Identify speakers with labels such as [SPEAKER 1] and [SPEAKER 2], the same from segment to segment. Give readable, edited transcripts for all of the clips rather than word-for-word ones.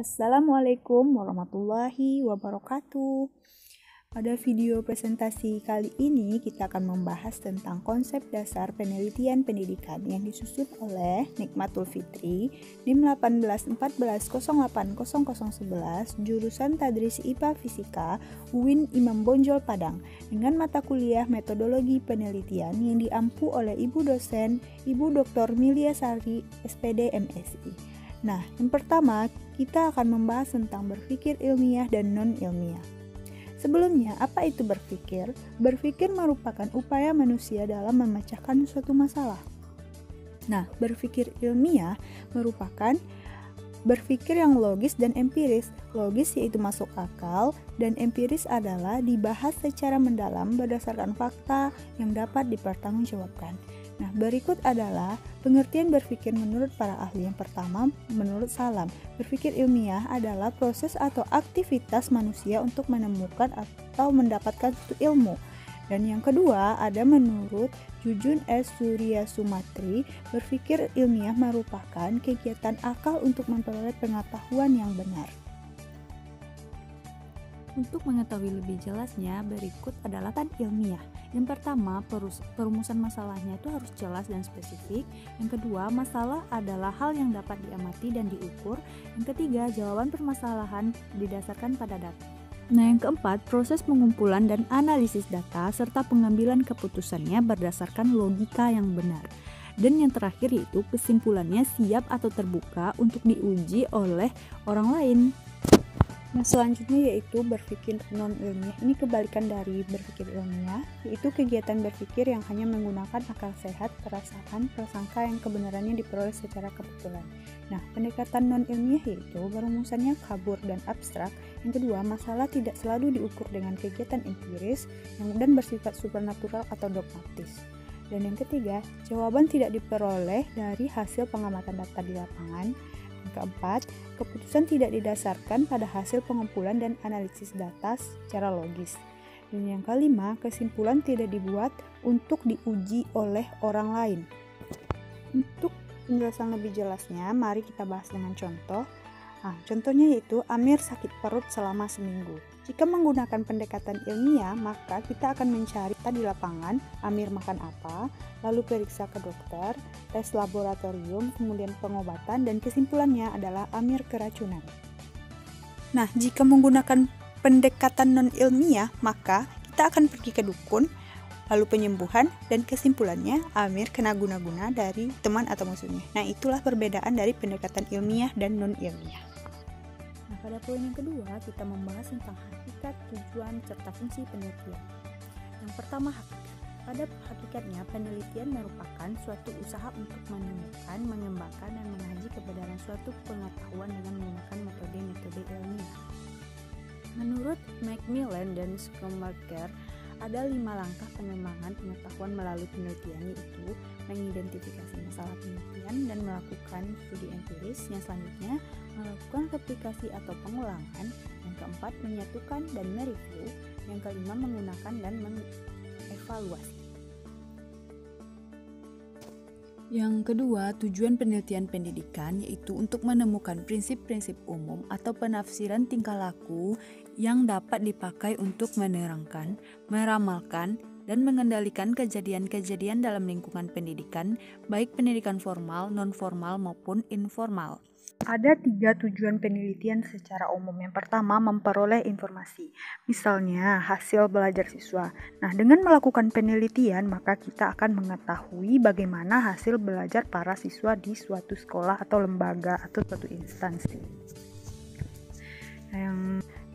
[SPEAKER 1] Assalamualaikum warahmatullahi wabarakatuh. Pada video presentasi kali ini kita akan membahas tentang konsep dasar penelitian pendidikan yang disusun oleh Nikmatul Fitri, NIM 1814080011, jurusan Tadris IPA Fisika, UIN Imam Bonjol Padang, dengan mata kuliah metodologi penelitian yang diampu oleh Ibu dosen Ibu Dr. Milia Sari, SPD MSI. Nah, yang pertama kita akan membahas tentang berpikir ilmiah dan non-ilmiah. Sebelumnya, apa itu berpikir? Berpikir merupakan upaya manusia dalam memecahkan suatu masalah. Nah, berpikir ilmiah merupakan berpikir yang logis dan empiris. Logis yaitu masuk akal, dan empiris adalah dibahas secara mendalam berdasarkan fakta yang dapat dipertanggungjawabkan. Nah, berikut adalah pengertian berpikir menurut para ahli. Yang pertama, menurut Salam, berpikir ilmiah adalah proses atau aktivitas manusia untuk menemukan atau mendapatkan suatu ilmu. Dan yang kedua, ada menurut Jujun S. Surya Sumatri, berpikir ilmiah merupakan kegiatan akal untuk memperoleh pengetahuan yang benar. Untuk mengetahui lebih jelasnya, berikut adalah tan ilmiah. Yang pertama, perumusan masalahnya itu harus jelas dan spesifik. Yang kedua, masalah adalah hal yang dapat diamati dan diukur. Yang ketiga, jawaban permasalahan didasarkan pada data. Nah, yang keempat, proses pengumpulan dan analisis data serta pengambilan keputusannya berdasarkan logika yang benar. Dan yang terakhir yaitu kesimpulannya siap atau terbuka untuk diuji oleh orang lain. Nah, selanjutnya yaitu berpikir non-ilmiah. Ini kebalikan dari berpikir ilmiah, yaitu kegiatan berpikir yang hanya menggunakan akal sehat, perasaan, prasangka yang kebenarannya diperoleh secara kebetulan. Nah, pendekatan non-ilmiah yaitu berumusannya kabur dan abstrak. Yang kedua, masalah tidak selalu diukur dengan kegiatan empiris dan bersifat supernatural atau dogmatis. Dan yang ketiga, jawaban tidak diperoleh dari hasil pengamatan data di lapangan. Yang keempat, keputusan tidak didasarkan pada hasil pengumpulan dan analisis data secara logis. Dan yang kelima, kesimpulan tidak dibuat untuk diuji oleh orang lain. Untuk penjelasan lebih jelasnya, mari kita bahas dengan contoh. Nah, contohnya yaitu Amir sakit perut selama seminggu. Jika menggunakan pendekatan ilmiah, maka kita akan mencari di lapangan Amir makan apa, lalu periksa ke dokter, tes laboratorium, kemudian pengobatan, dan kesimpulannya adalah Amir keracunan. Nah, jika menggunakan pendekatan non-ilmiah, maka kita akan pergi ke dukun, lalu penyembuhan, dan kesimpulannya Amir kena guna-guna dari teman atau musuhnya. Nah, itulah perbedaan dari pendekatan ilmiah dan non-ilmiah. Nah, pada poin yang kedua, kita membahas tentang hakikat, tujuan, serta fungsi penelitian. Yang pertama, hakikat. Pada hakikatnya, penelitian merupakan suatu usaha untuk menemukan, mengembangkan, dan mengkaji kebenaran suatu pengetahuan dengan menggunakan metode-metode ilmiah. Menurut Macmillan dan Schumacher, ada 5 langkah pengembangan pengetahuan melalui penelitian, yaitu mengidentifikasi masalah penelitian dan melakukan studi empiris. Yang selanjutnya, melakukan replikasi atau pengulangan. Yang keempat, menyatukan dan mereview. Yang kelima, menggunakan dan mengevaluasi. Yang kedua, tujuan penelitian pendidikan yaitu untuk menemukan prinsip-prinsip umum atau penafsiran tingkah laku yang dapat dipakai untuk menerangkan, meramalkan, dan mengendalikan kejadian-kejadian dalam lingkungan pendidikan, baik pendidikan formal, non-formal, maupun informal. Ada 3 tujuan penelitian secara umum. Yang pertama, memperoleh informasi. Misalnya, hasil belajar siswa. Nah, dengan melakukan penelitian, maka kita akan mengetahui bagaimana hasil belajar para siswa di suatu sekolah atau lembaga atau suatu instansi.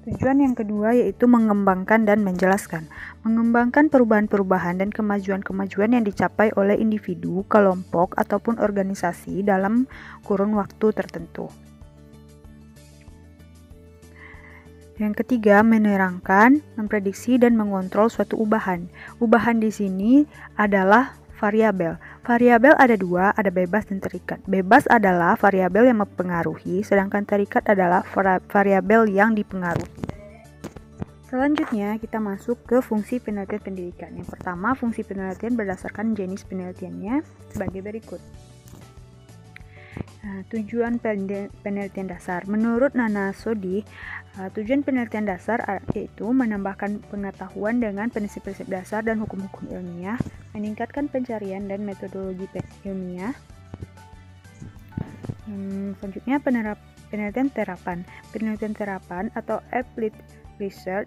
[SPEAKER 1] Tujuan yang kedua yaitu mengembangkan dan menjelaskan. Mengembangkan perubahan-perubahan dan kemajuan-kemajuan yang dicapai oleh individu, kelompok, ataupun organisasi dalam kurun waktu tertentu. Yang ketiga, menerangkan, memprediksi, dan mengontrol suatu ubahan. Ubahan di sini adalah variabel. Variabel ada 2, ada bebas dan terikat. Bebas adalah variabel yang mempengaruhi, sedangkan terikat adalah variabel yang dipengaruhi. Selanjutnya, kita masuk ke fungsi penelitian pendidikan. Yang pertama, fungsi penelitian berdasarkan jenis penelitiannya sebagai berikut. Nah, tujuan penelitian dasar. Menurut Nana Sodhi, tujuan penelitian dasar yaitu menambahkan pengetahuan dengan prinsip-prinsip dasar dan hukum-hukum ilmiah, meningkatkan pencarian dan metodologi ilmiah. Selanjutnya penelitian terapan. Penelitian terapan atau applied research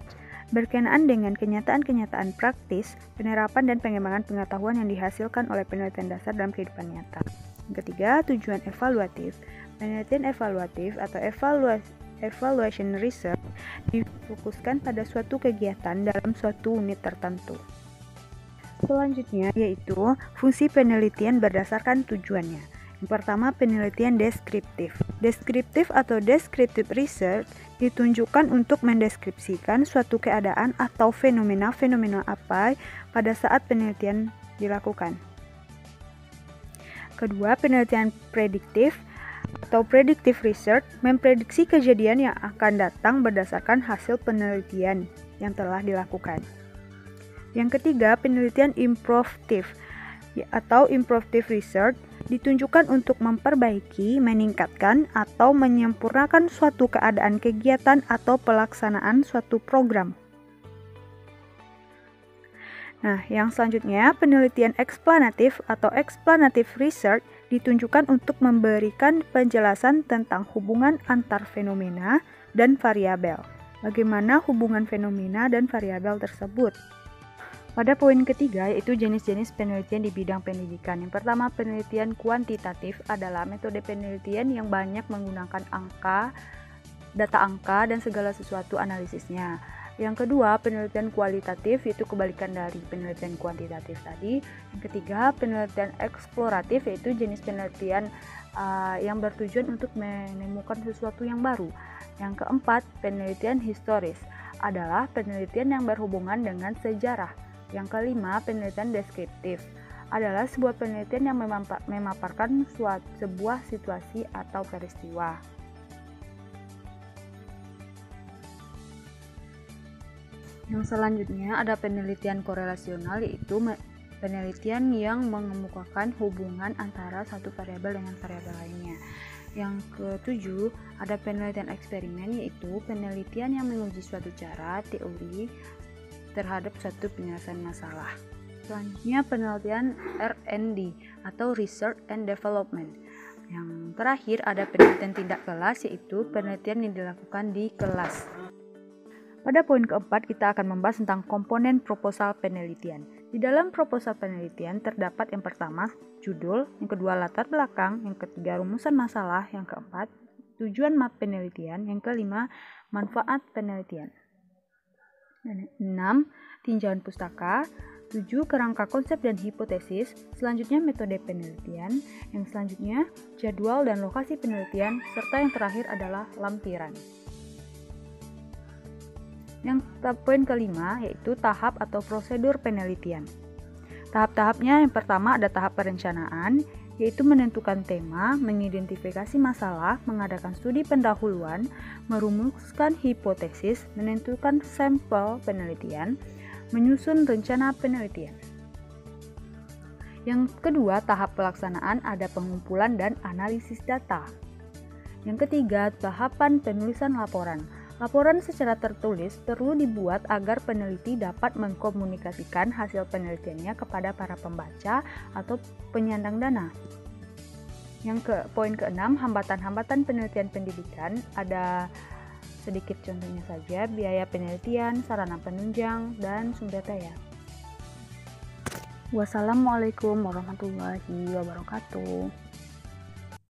[SPEAKER 1] berkenaan dengan kenyataan-kenyataan praktis, penerapan dan pengembangan pengetahuan yang dihasilkan oleh penelitian dasar dalam kehidupan nyata. Yang ketiga, tujuan evaluatif. Penelitian evaluatif atau evaluation research difokuskan pada suatu kegiatan dalam suatu unit tertentu. Selanjutnya yaitu fungsi penelitian berdasarkan tujuannya. Yang pertama, penelitian deskriptif. Deskriptif atau descriptive research ditunjukkan untuk mendeskripsikan suatu keadaan atau fenomena apa pada saat penelitian dilakukan. Kedua, penelitian prediktif atau predictive research memprediksi kejadian yang akan datang berdasarkan hasil penelitian yang telah dilakukan. Yang ketiga, penelitian improvatif atau improvative research ditunjukkan untuk memperbaiki, meningkatkan, atau menyempurnakan suatu keadaan, kegiatan, atau pelaksanaan suatu program. Nah, yang selanjutnya, penelitian eksplanatif atau explanative research ditunjukkan untuk memberikan penjelasan tentang hubungan antar fenomena dan variabel. Bagaimana hubungan fenomena dan variabel tersebut? Pada poin ketiga, yaitu jenis-jenis penelitian di bidang pendidikan. Yang pertama, penelitian kuantitatif adalah metode penelitian yang banyak menggunakan angka, data angka, dan segala sesuatu analisisnya. Yang kedua, penelitian kualitatif, yaitu kebalikan dari penelitian kuantitatif tadi. Yang ketiga, penelitian eksploratif, yaitu jenis penelitian yang bertujuan untuk menemukan sesuatu yang baru. Yang keempat, penelitian historis adalah penelitian yang berhubungan dengan sejarah. Yang kelima, penelitian deskriptif adalah sebuah penelitian yang memaparkan sebuah situasi atau peristiwa. Yang selanjutnya ada penelitian korelasional, yaitu penelitian yang mengemukakan hubungan antara satu variabel dengan variabel lainnya. Yang ketujuh ada penelitian eksperimen, yaitu penelitian yang menguji suatu cara teori terhadap suatu penyelesaian masalah. Selanjutnya penelitian R&D atau Research and Development. Yang terakhir ada penelitian tindak kelas, yaitu penelitian yang dilakukan di kelas. Pada poin keempat, kita akan membahas tentang komponen proposal penelitian. Di dalam proposal penelitian terdapat yang pertama, judul, yang kedua, latar belakang, yang ketiga, rumusan masalah, yang keempat, tujuan penelitian, yang kelima, manfaat penelitian. 6. Tinjauan pustaka. 7. Kerangka konsep dan hipotesis. Selanjutnya metode penelitian. Yang selanjutnya jadwal dan lokasi penelitian. Serta yang terakhir adalah lampiran. Yang poin kelima yaitu tahap atau prosedur penelitian. Tahap-tahapnya yang pertama ada tahap perencanaan, yaitu menentukan tema, mengidentifikasi masalah, mengadakan studi pendahuluan, merumuskan hipotesis, menentukan sampel penelitian, menyusun rencana penelitian. Yang kedua, tahap pelaksanaan ada pengumpulan dan analisis data. Yang ketiga, tahapan penulisan laporan. Laporan secara tertulis perlu dibuat agar peneliti dapat mengkomunikasikan hasil penelitiannya kepada para pembaca atau penyandang dana. Poin ke-6, hambatan-hambatan penelitian pendidikan. Ada sedikit contohnya saja, biaya penelitian, sarana penunjang, dan sumber daya. Wassalamualaikum warahmatullahi wabarakatuh.